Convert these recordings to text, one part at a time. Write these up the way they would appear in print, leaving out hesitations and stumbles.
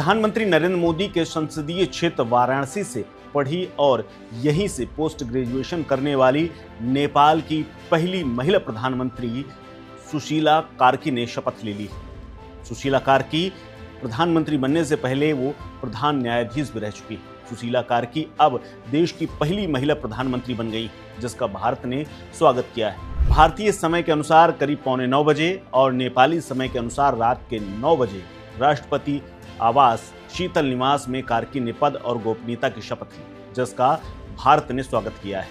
प्रधानमंत्री नरेंद्र मोदी के संसदीय क्षेत्र वाराणसी से पढ़ी और यहीं से पोस्ट ग्रेजुएशन करने वाली नेपाल की पहली महिला प्रधानमंत्री सुशीला कार्की ने शपथ ले ली। सुशीला कार्की प्रधानमंत्री बनने से पहले वो प्रधान न्यायाधीश भी रह चुकी है। सुशीला कार्की अब देश की पहली महिला प्रधानमंत्री बन गई, जिसका भारत ने स्वागत किया है। भारतीय समय के अनुसार करीब 8:45 बजे और नेपाली समय के अनुसार रात के 9 बजे राष्ट्रपति आवास शीतल निवास में कार्की ने पद और गोपनीयता की शपथ ली, जिसका भारत ने स्वागत किया है।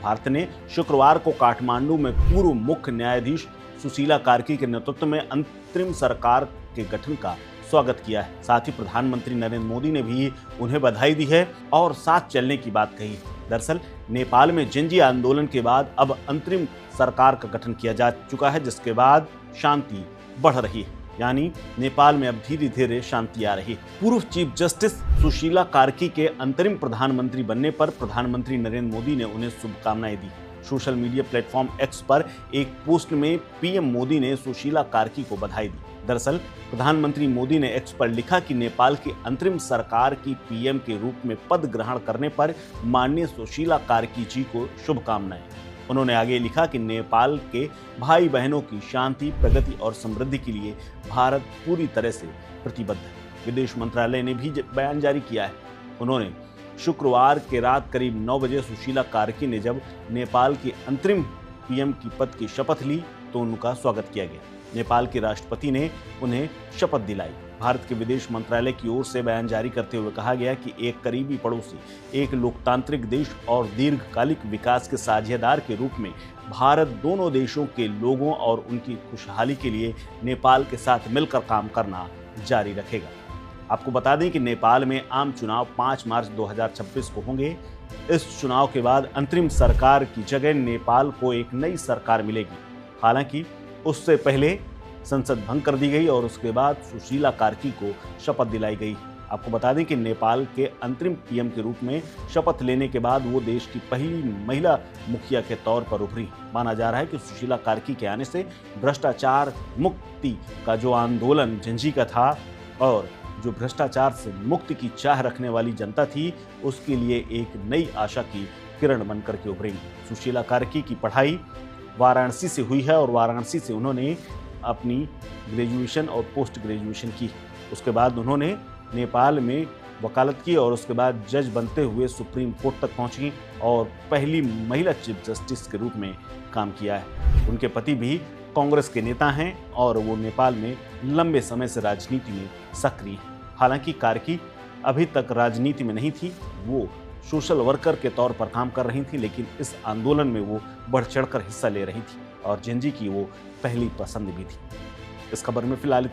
भारत ने शुक्रवार को काठमांडू में पूर्व मुख्य न्यायाधीश सुशीला कार्की के नेतृत्व में अंतरिम सरकार के गठन का स्वागत किया है। साथ ही प्रधानमंत्री नरेंद्र मोदी ने भी उन्हें बधाई दी है और साथ चलने की बात कही है। दरअसल नेपाल में जिंजी आंदोलन के बाद अब अंतरिम सरकार का गठन किया जा चुका है, जिसके बाद शांति बढ़ रही है, यानी नेपाल में अब धीरे धीरे शांति आ रही है। पूर्व चीफ जस्टिस सुशीला कार्की के अंतरिम प्रधानमंत्री बनने पर प्रधानमंत्री नरेंद्र मोदी ने उन्हें शुभकामनाएं दी। सोशल मीडिया प्लेटफॉर्म एक्स पर एक पोस्ट में पीएम मोदी ने सुशीला कार्की को बधाई दी। दरअसल प्रधानमंत्री मोदी ने एक्स पर लिखा कि नेपाल की अंतरिम सरकार की पीएम के रूप में पद ग्रहण करने पर माननीय सुशीला कार्की जी को शुभकामनाएं। उन्होंने आगे लिखा कि नेपाल के भाई बहनों की शांति, प्रगति और समृद्धि के लिए भारत पूरी तरह से प्रतिबद्ध है। विदेश मंत्रालय ने भी बयान जारी किया है। उन्होंने शुक्रवार के रात करीब 9 बजे सुशीला कार्की ने जब नेपाल के अंतरिम पीएम की पद की शपथ ली तो उनका स्वागत किया गया। नेपाल के राष्ट्रपति ने उन्हें शपथ दिलाई। भारत के विदेश मंत्रालय की ओर से बयान जारी करते हुए कहा गया कि एक करीबी पड़ोसी, एक लोकतांत्रिक देश और दीर्घकालिक विकास के साझेदार के रूप में भारत दोनों देशों के लोगों और उनकी खुशहाली के लिए नेपाल के साथ मिलकर काम करना जारी रखेगा। आपको बता दें कि नेपाल में आम चुनाव 5 मार्च 2026 को होंगे। इस चुनाव के बाद अंतरिम सरकार की जगह नेपाल को एक नई सरकार मिलेगी। हालांकि उससे पहले संसद भंग कर दी गई और उसके बाद सुशीला कार्की को शपथ दिलाई गई। आपको बता दें कि नेपाल के अंतरिम पीएम के रूप में शपथ लेने के बाद वो देश की पहली महिला मुखिया के तौर पर उभरी। माना जा रहा है कि सुशीला कार्की के आने से भ्रष्टाचार मुक्ति का जो आंदोलन जिंजी का था और जो भ्रष्टाचार से मुक्ति की चाह रखने वाली जनता थी, उसके लिए एक नई आशा की किरण बनकर के उभरी। सुशीला कार्की की पढ़ाई वाराणसी से हुई है और वाराणसी से उन्होंने अपनी ग्रेजुएशन और पोस्ट ग्रेजुएशन की। उसके बाद उन्होंने नेपाल में वकालत की और उसके बाद जज बनते हुए सुप्रीम कोर्ट तक पहुंची और पहली महिला चीफ जस्टिस के रूप में काम किया है। उनके पति भी कांग्रेस के नेता हैं और वो नेपाल में लंबे समय से राजनीति में सक्रिय हैं। हालांकि कार्की अभी तक राजनीति में नहीं थी, वो सोशल वर्कर के तौर पर काम कर रही थी, लेकिन इस आंदोलन में वो बढ़ चढ़कर हिस्सा ले रही थी और जिंजी की वो पहली पसंद भी थी। इस खबर में फिलहाल